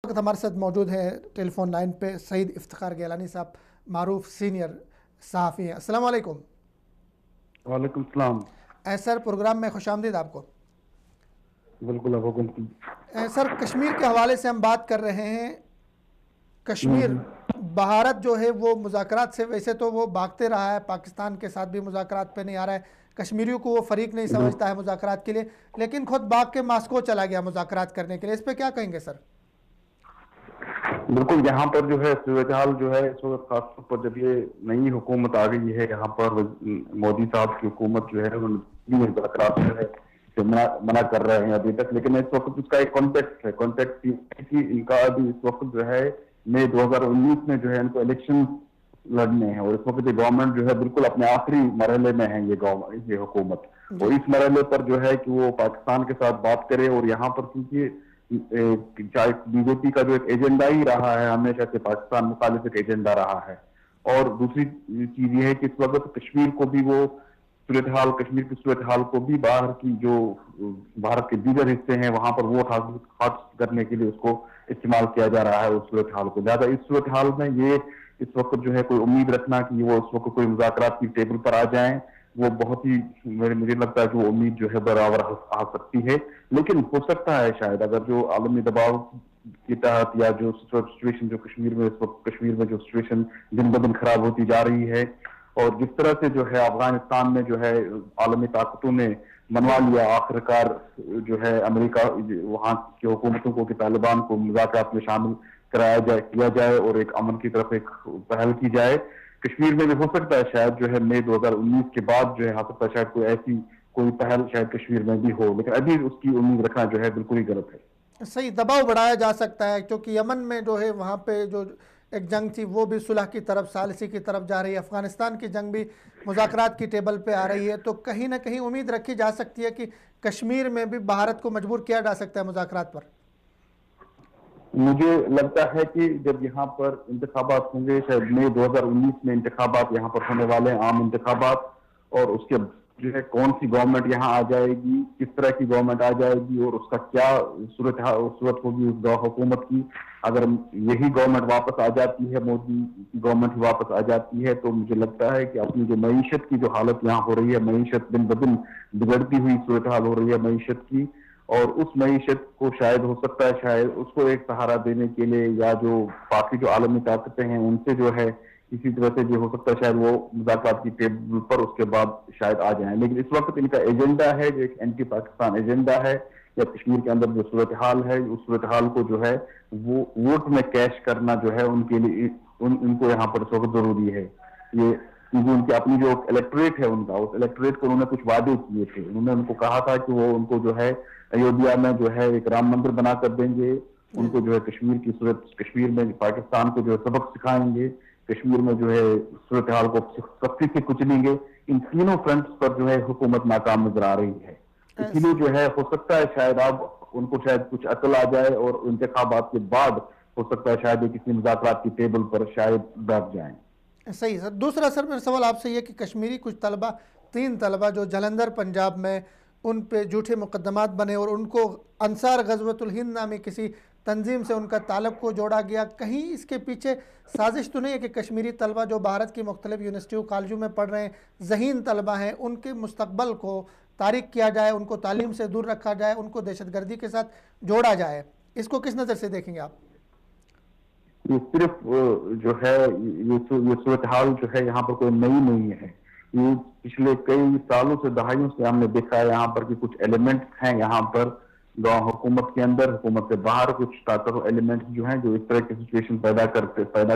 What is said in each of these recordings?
वक्त हमारे साथ मौजूद है टेलीफोन लाइन पे सईद इफ्तिखार गिलानी साहब, मारूफ सीनियर सहाफ़ी हैं। अस्सलाम वालेकुम। वालेकुम सलाम। सर, प्रोग्राम में खुशामदीद आपको। बिल्कुल अब हुक्म। सर, कश्मीर के हवाले से हम बात कर रहे हैं। कश्मीर हम्म। भारत जो है वो मुज़ाकरात से वैसे तो वो भागते रहा है, पाकिस्तान के साथ भी मुज़ाकरात पे नहीं आ रहा है, कश्मीरियों को वो फरीक नहीं समझता है मुज़ाकरात के लिए, लेकिन खुद भाग के मास्को चला गया मुज़ाकरात करने के लिए। इस पर क्या कहेंगे सर? बिल्कुल, यहाँ पर जो है सूरत हाल जो है इस वक्त खासतौर पर जब ये नई हुकूमत आ गई है, यहाँ पर मोदी साहब की हुकूमत जो है मुज़ाकरात जो है से मना कर रहे हैं अभी तक। लेकिन इस वक्त उसका एक कॉन्टेक्स्ट है। कॉन्टेक्स्ट ये है कि इनका अभी इस वक्त जो है मई 2019 में जो है इनको इलेक्शन लड़ने हैं, और इस वक्त ये गवर्नमेंट जो है बिल्कुल अपने आखिरी मरहले में है ये हुकूमत। और इस मरहले पर जो है कि वो पाकिस्तान के साथ बात करे, और यहाँ पर क्योंकि बीजेपी का जो एक एजेंडा ही रहा है हमेशा से, पाकिस्तान मुखालिफ एक एजेंडा रहा है। और दूसरी चीज ये है कि इस वक्त कश्मीर को भी वो सूरत हाल, कश्मीर की सूरत हाल को भी बाहर की जो भारत के दीगर हिस्से हैं वहां पर वोट हासिल करने के लिए उसको इस्तेमाल किया जा रहा है उस सूरत हाल को। ज्यादा इस सूरत हाल में ये इस वक्त जो है कोई उम्मीद रखना कि वो इस वक्त कोई मुज़ाकरात की टेबल पर आ जाएं, वो बहुत ही मुझे लगता है कि वो उम्मीद जो है बराबर आ सकती है। लेकिन हो सकता है शायद अगर जो आलमी दबाव के तहत या जो सिचुएशन जो कश्मीर में इस वक्त कश्मीर में जो सिचुएशन दिन ब दिन खराब होती जा रही है, और जिस तरह से जो है अफगानिस्तान में जो है आलमी ताकतों ने मनवा लिया आखिरकार जो है अमेरिका वहां की हुकूमतों को कि तालिबान को मुज़ाकरात में शामिल कराया जाए, किया जाए और एक अमन की तरफ एक पहल की जाए। कश्मीर में भी हो सकता है शायद जो है मई 2019 के बाद जो है हो सकता है शायद कोई ऐसी कोई पहल शायद कश्मीर में भी हो, लेकिन अभी उसकी उम्मीद रखना जो है बिल्कुल ही गलत है। सही, दबाव बढ़ाया जा सकता है क्योंकि यमन में जो है वहाँ पे जो एक जंग थी वो भी सुलह की तरफ, सालिसी की तरफ जा रही है। अफगानिस्तान की जंग भी मुज़ाकरात की टेबल पे आ रही है। तो कहीं ना कहीं उम्मीद रखी जा सकती है कि कश्मीर में भी भारत को मजबूर किया जा सकता है मुज़ाकरात पर। मुझे लगता है कि जब यहाँ पर इंतखाबात होंगे, शायद मई 2019 में इंतखाबात यहाँ पर होने वाले हैं, आम इंतखाबात, और उसके जो है कौन सी गवर्नमेंट यहाँ आ जाएगी, किस तरह की गवर्नमेंट आ जाएगी और उसका क्या सूरत होगी उस हुकूमत की। अगर यही गवर्नमेंट वापस आ जाती है, मोदी की गवर्नमेंट ही वापस आ जाती है, तो मुझे लगता है कि अपनी जो मईशत की जो हालत यहाँ हो रही है, मईशत दिन ब दिन बिगड़ती हुई सूरत हाल हो रही है मईशत की, और उस मईशत को शायद हो सकता है शायद उसको एक सहारा देने के लिए या जो बाकी जो आलमी ताकतें हैं उनसे जो है इसी तरह से जो हो सकता है शायद वो मुज़ाकरात की टेबल पर उसके बाद शायद आ जाएं। लेकिन इस वक्त इनका एजेंडा है जो एक एंटी पाकिस्तान एजेंडा है, या कश्मीर के अंदर जो सूरत हाल है उस सूरत हाल को जो है वो वोट में कैश करना जो है उनके लिए उनको यहाँ पर इस वक्त जरूरी है। ये क्योंकि उनकी अपनी जो इलेक्टोरेट है उनका, उस इलेक्टोरेट को उन्होंने कुछ वादे किए थे। उन्होंने उनको कहा था कि वो उनको जो है अयोध्या में जो है एक राम मंदिर बना कर देंगे, उनको जो है कश्मीर की सूरत, कश्मीर में पाकिस्तान को जो है सबक सिखाएंगे, कश्मीर में जो है सूरत हाल को सख्ती से कुचलेंगे। इन तीनों फ्रंट्स पर जो है हुकूमत नाकाम नजर आ रही है। इसीलिए जो है हो सकता है शायद अब उनको शायद कुछ अकल आ जाए और इंतखाबात के बाद हो सकता है शायद किसी मुज़ाकरात की टेबल पर शायद बैठ जाएं। सही सर। दूसरा सर, मेरा सवाल आपसे ये कि कश्मीरी कुछ तलबा, 3 तलबा जो जलंधर पंजाब में उन पे झूठे मुकदमात बने और उनको अंसार गज़वतुल हिंद नामी किसी तंजीम से उनका ताल्लुक़ को जोड़ा गया, कहीं इसके पीछे साजिश तो नहीं है कि कश्मीरी तलबा जो भारत की मुख्तलिफ यूनिवर्सिटियों कॉलेजों में पढ़ रहे हैं, ज़हीन तलबा हैं, उनके मुस्तकबल को तारीक किया जाए, उनको तालीम से दूर रखा जाए, उनको दहशतगर्दी के साथ जोड़ा जाए? इसको किस नज़र से देखेंगे आप? ये सिर्फ जो है ये सूरत हाल जो है यहाँ पर कोई नई नहीं है। ये पिछले कई सालों से, दहाइयों से हमने देखा है यहाँ पर कि कुछ एलिमेंट्स हैं यहाँ पर गांव हुकूमत के अंदर, हुकूमत से बाहर कुछ ताकतवर एलिमेंट्स जो हैं जो इस तरह की सिचुएशन पैदा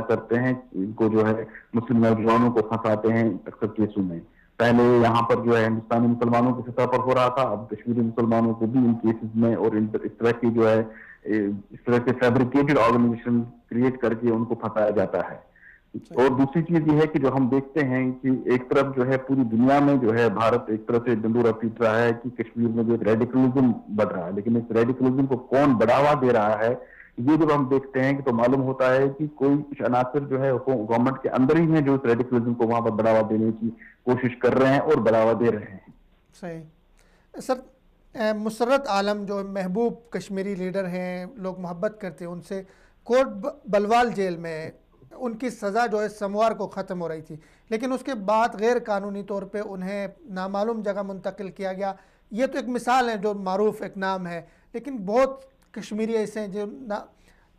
करते हैं, इनको जो है मुस्लिम नौजवानों को फंसाते हैं अक्सर केसों में। पहले यहाँ पर जो है हिंदुस्तानी मुसलमानों की सतह पर हो रहा था, अब कश्मीरी मुसलमानों को भी इन केसेस में और इस तरह की जो है इस तरह के फैब्रिकेटेड ऑर्गेनाइजेशन क्रिएट करके उनको फंसाया जाता है। और दूसरी चीज ये है कि जो हम देखते हैं कि एक तरफ जो है पूरी दुनिया में जो है भारत एक तरह से डंडोरा पीट रहा है कि कश्मीर में जो एक रेडिकलिज्म बढ़ रहा है, लेकिन इस रेडिकलिज्म को कौन बढ़ावा दे रहा है ये जब हम देखते हैं कि तो मालूम होता है कि कोई कुछ अनासर जो है गवर्नमेंट के अंदर ही है जो इस रेडिकलिज्म को वहां पर बढ़ावा देने की कोशिश कर रहे हैं और बढ़ावा दे रहे हैं। सही सर। मुसर्रत आलम जो महबूब कश्मीरी लीडर हैं, लोग मोहब्बत करते हैं उनसे, बलवाल जेल में उनकी सज़ा जो है सोमवार को ख़त्म हो रही थी, लेकिन उसके बाद गैर कानूनी तौर पे उन्हें नामालूम जगह मुंतकिल किया गया। ये तो एक मिसाल है, जो मारूफ एक नाम है, लेकिन बहुत कश्मीरी ऐसे हैं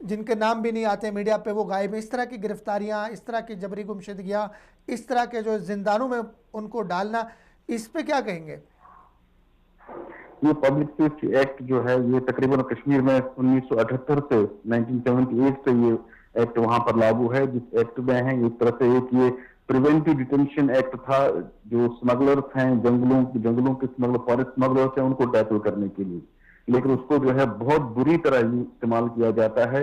जिनके नाम भी नहीं आते मीडिया पे, वो गायब हैं। इस तरह की गिरफ्तारियाँ, इस तरह की जबरी गुमशुदगियाँ, इस तरह के जो जिंदानों में उनको डालना, इस पे क्या कहेंगे? ये पब्लिक सेफ्टी एक्ट जो है ये तकरीबन कश्मीर में 1978 से 1978 से ये एक्ट वहां पर लागू है। जिस एक्ट में है एक तरह से एक ये प्रिवेंटिव डिटेंशन एक्ट था, जो स्मगलर्स हैं, जंगलों के स्मगलर, फॉरेस्ट स्मगलर्स हैं, उनको टैकल करने के लिए। लेकिन उसको जो है बहुत बुरी तरह इस्तेमाल किया जाता है,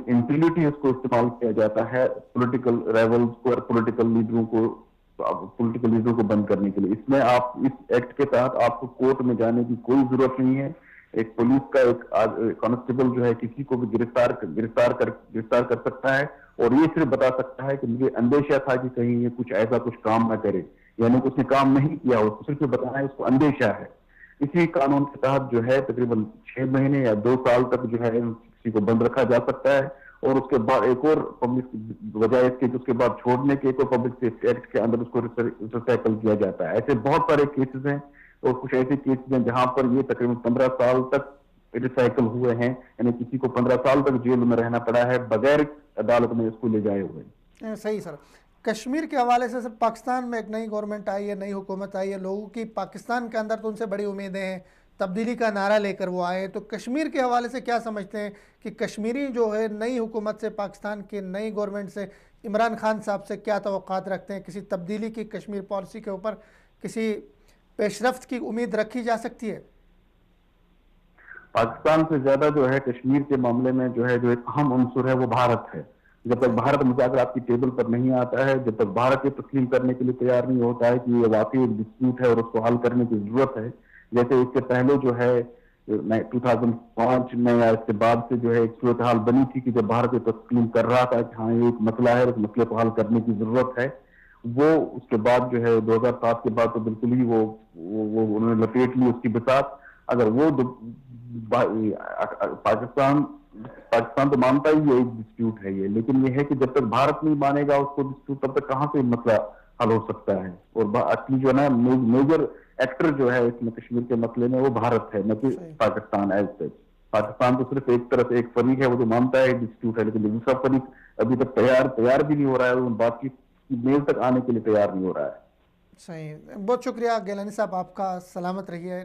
इंटिलिटी उसको इस्तेमाल किया जाता है पॉलिटिकल राइवल्स को और पॉलिटिकल लीडरों को बंद करने के लिए। इसमें आप इस एक्ट के तहत आपको कोर्ट में जाने की कोई जरूरत नहीं है। एक पुलिस का एक कांस्टेबल जो है किसी को भी गिरफ्तार कर सकता है, और ये सिर्फ बता सकता है कि मुझे अंदेशा था कि कहीं ये कुछ ऐसा कुछ काम ना करे, यानी कि उसने काम नहीं किया, उसको सिर्फ बताना है उसको अंदेशा है। इसी कानून के तहत जो है तकरीबन 6 महीने या 2 साल तक जो है किसी को बंद रखा जा सकता है, और उसके बाद एक और पब्लिक बजाय इसके उसके बाद छोड़ने के एक और पब्लिक सेफ्टी एक्ट के अंदर उसको रिसाइकल किया जाता है। ऐसे बहुत सारे केसेस हैं, और कुछ ऐसे केसेस हैं जहां पर ये तकरीबन 15 साल तक रिसाइकल हुए हैं, यानी किसी को 15 साल तक जेल में रहना पड़ा है बगैर अदालत में इसको ले जाए हुए। सही सर। कश्मीर के हवाले से सर, पाकिस्तान में एक नई गवर्नमेंट आई है, नई हुकूमत आई है, लोगों की पाकिस्तान के अंदर तो उनसे बड़ी उम्मीदें हैं, तब्दीली का नारा लेकर वो आए, तो कश्मीर के हवाले से क्या समझते हैं कि कश्मीरी जो है नई हुकूमत से, पाकिस्तान की नई गवर्नमेंट से, इमरान खान साहब से क्या तवक्कात रखते हैं? किसी तब्दीली की कश्मीर पॉलिसी के ऊपर किसी पेशरफ्त की उम्मीद रखी जा सकती है? पाकिस्तान से ज्यादा जो है कश्मीर के मामले में जो है जो एक अहम उनसुर है वो भारत है। जब तक भारत मुज़ाकरात की टेबल पर नहीं आता है, जब तक भारत ये तस्लीम करने के लिए तैयार नहीं होता है कि ये वाकई एक डिस्प्यूट है और उसको हल करने की जरूरत है, जैसे इससे पहले जो है 2005 में या इसके बाद से जो है एक सूरत हाल बनी थी कि जब भारत ये तस्लीम कर रहा था कि हाँ ये एक मसला है, उस मसले को हल करने की जरूरत है, वो उसके बाद जो है 2007 के बाद तो बिल्कुल ही वो उन्होंने लपेट ली उसकी बिसात। अगर वो पाकिस्तान पाकिस्तान तो मानता ही है एक डिस्प्यूट है ये, लेकिन ये है कि जब तक भारत नहीं मानेगा उसको डिस्प्यूट, तब तक कहां से मसला हल हो सकता है। और असली जो है ना मेजर एक्टर जो है इसमें कश्मीर के मसले में वो भारत है, न कि पाकिस्तान एज सच। पाकिस्तान तो सिर्फ एक तरफ एक फरीक है वो जो मानता है डिस्प्यूट है, लेकिन दूसरा फरीक अभी तक तैयार भी नहीं हो रहा है, बातचीत की मेल तक आने के लिए तैयार नहीं हो रहा है। सही। बहुत शुक्रिया गिलानी साहब, आपका सलामत रहिए।